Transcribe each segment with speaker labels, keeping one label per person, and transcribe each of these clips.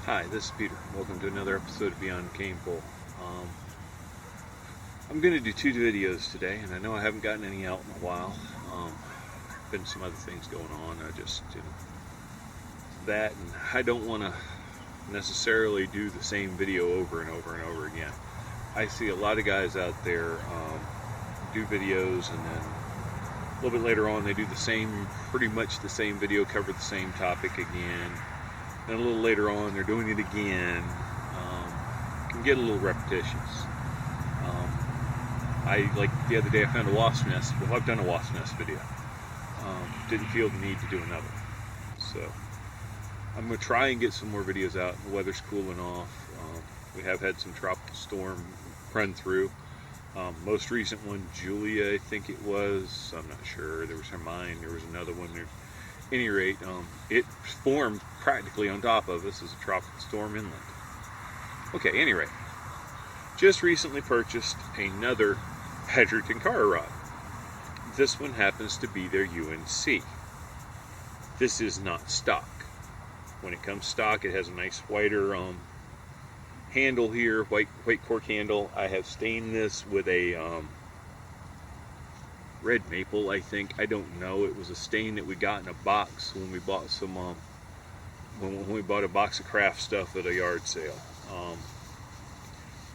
Speaker 1: Hi, this is Peter. Welcome to another episode of Beyond Cane Pole. I'm going to do two videos today, and I know I haven't gotten any out in a while. Been some other things going on. That, and I don't want to necessarily do the same video over and over and over again. I see a lot of guys out there do videos, and then a little bit later on they do the same, pretty much the same video, cover the same topic again. Then a little later on, they're doing it again. Can get a little repetitious. Like the other day, I found a wasp nest. Well, I've done a wasp nest video. Didn't feel the need to do another. So I'm going to try and get some more videos out. The weather's cooling off. We have had some tropical storm run through. Most recent one, Julia, I think it was. I'm not sure. There was Hermine. There was another one. There. At any rate, it formed practically on top of us as a tropical storm inland. Okay, anyway, just recently purchased another Badger Tenkara rod. This one happens to be their UNC. This is not stock. When it comes stock, it has a nice whiter handle here, white cork handle. I have stained this with a red maple, I think. I don't know. It was a stain that we got in a box when we bought some when we bought a box of craft stuff at a yard sale.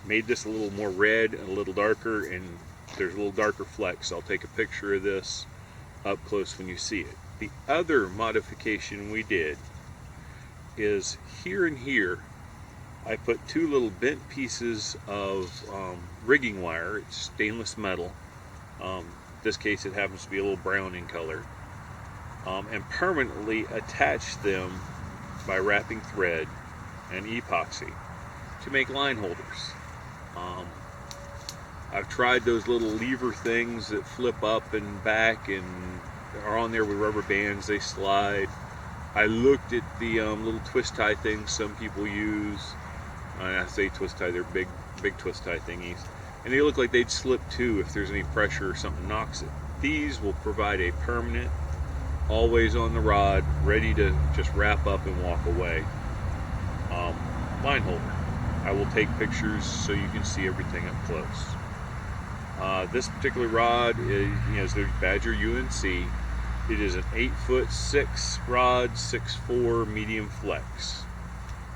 Speaker 1: Made this a little more red and a little darker, and there's a little darker flecks. I'll take a picture of this up close when you see it. The other modification we did is here and here I put two little bent pieces of rigging wire. It's stainless metal. In this case, it happens to be a little brown in color, and permanently attach them by wrapping thread and epoxy to make line holders. I've tried those little lever things that flip up and back and are on there with rubber bands. They slide. I looked at the little twist tie things some people use. I say twist tie, they're big twist tie thingies. And they look like they'd slip too if there's any pressure or something knocks it. These will provide a permanent, always on the rod, ready to just wrap up and walk away line holder. I will take pictures so you can see everything up close. This particular rod is the Badger UNC. It is an 8'6" rod, 6'4" medium flex.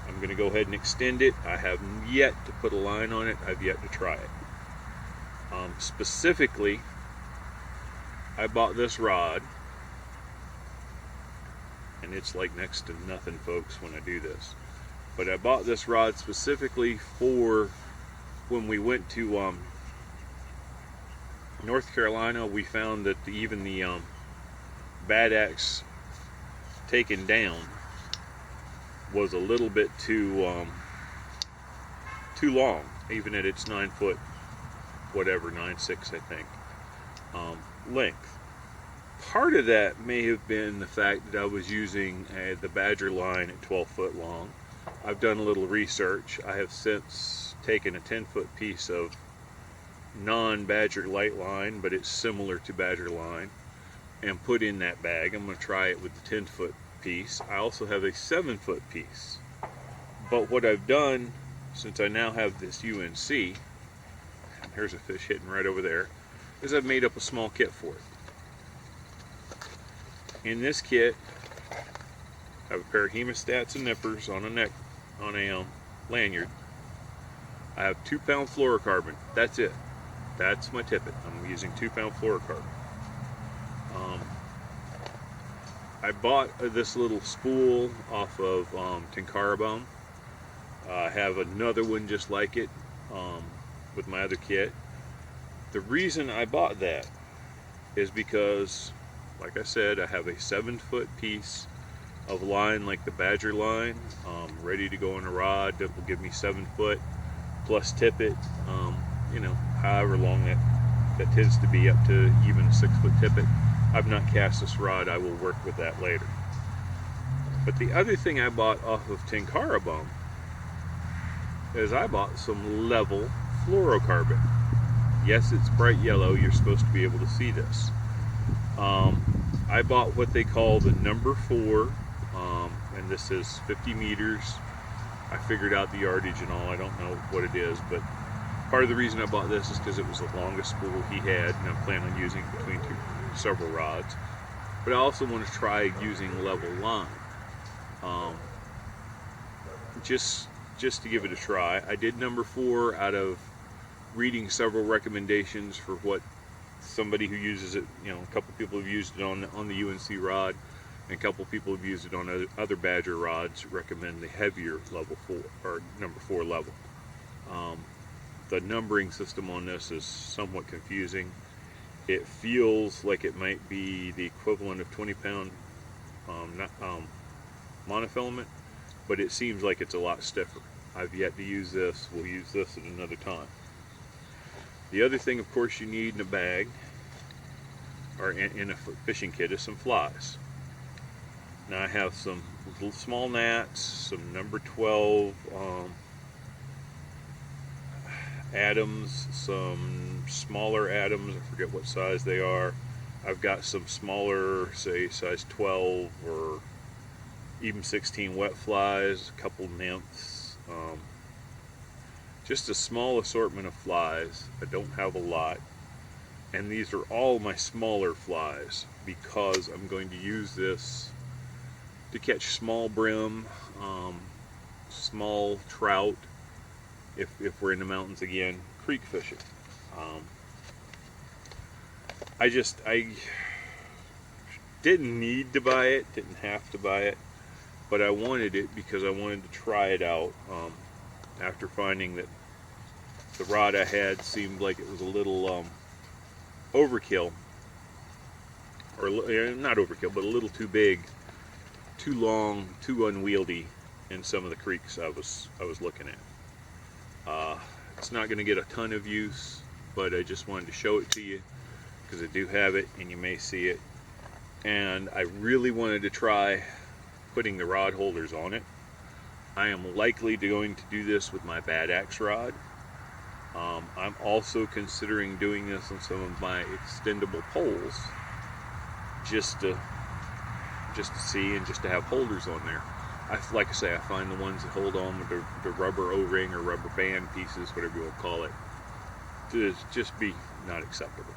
Speaker 1: I'm going to go ahead and extend it. I have yet to put a line on it. I've yet to try it. Specifically, I bought this rod, and it's like next to nothing, folks, when I do this. But I bought this rod specifically for when we went to North Carolina. We found that even the Bad Ax taken down was a little bit too long, even at its 9 foot, whatever, 9'6", I think, length. Part of that may have been the fact that I was using the Badger line at 12 foot long. I've done a little research. I have since taken a 10-foot piece of non-Badger light line, but it's similar to Badger line, and put in that bag. I'm going to try it with the 10-foot piece. I also have a 7-foot piece. But what I've done, since I now have this UNC, and here's a fish hitting right over there, is I've made up a small kit for it. In this kit, I have a pair of hemostats and nippers on a lanyard. I have 2-pound fluorocarbon. That's it. That's my tippet. I'm using 2-pound fluorocarbon. I bought this little spool off of Tenkara bone. I have another one just like it with my other kit. The reason I bought that is because, like I said, I have a 7-foot piece of line like the Badger line, ready to go in a rod that will give me 7 foot plus tippet. However long that tends to be, up to even a 6-foot tippet. I've not cast this rod. I will work with that later. But the other thing I bought off of Tenkara bone is I bought some level fluorocarbon. Yes, it's bright yellow. You're supposed to be able to see this. I bought what they call the number 4, and this is 50 meters I figured out the yardage and all. I don't know what it is, but part of the reason I bought this is because it was the longest spool he had, and I'm planning on using it between several rods. But I also want to try using level line, just to give it a try. I did number 4 out of reading several recommendations for what somebody who uses it. You know, a couple people have used it on the UNC rod, and a couple people have used it on other Badger rods. Recommend the heavier level 4 or number 4 level. The numbering system on this is somewhat confusing. It feels like it might be the equivalent of 20-pound monofilament, but it seems like it's a lot stiffer. I've yet to use this. We'll use this at another time. The other thing, of course, you need in a bag or in a fishing kit is some flies. Now I have some little small gnats, some number 12 Adams, some smaller Adams, I forget what size they are. I've got some smaller, say size 12 or even 16 wet flies, a couple nymphs, just a small assortment of flies. I don't have a lot, and these are all my smaller flies because I'm going to use this to catch small brim, small trout, if we're in the mountains again, creek fishing. I didn't need to buy it, didn't have to buy it, but I wanted it because I wanted to try it out after finding that the rod I had seemed like it was a little overkill, or not overkill, but a little too big, too long, too unwieldy in some of the creeks I was looking at. It's not going to get a ton of use, but I just wanted to show it to you because I do have it and you may see it. And I really wanted to try putting the rod holders on it. I am likely going to do this with my Bad Ax rod. I'm also considering doing this on some of my extendable poles, just to see and just to have holders on there. Like I say, I find the ones that hold on with the rubber O-ring or rubber band pieces, whatever you want to call it, to just be not acceptable.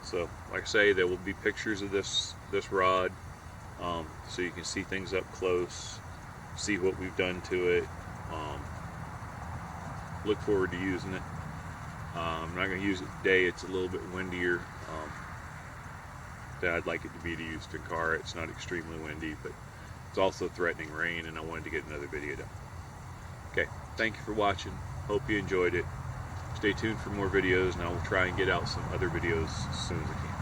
Speaker 1: So, like I say, there will be pictures of this rod, so you can see things up close, see what we've done to it. Look forward to using it. I'm not going to use it today. It's a little bit windier than I'd like it to be to use Tenkara. It's not extremely windy, but it's also threatening rain, and I wanted to get another video done. Okay, thank you for watching. Hope you enjoyed it. Stay tuned for more videos, and I will try and get out some other videos as soon as I can.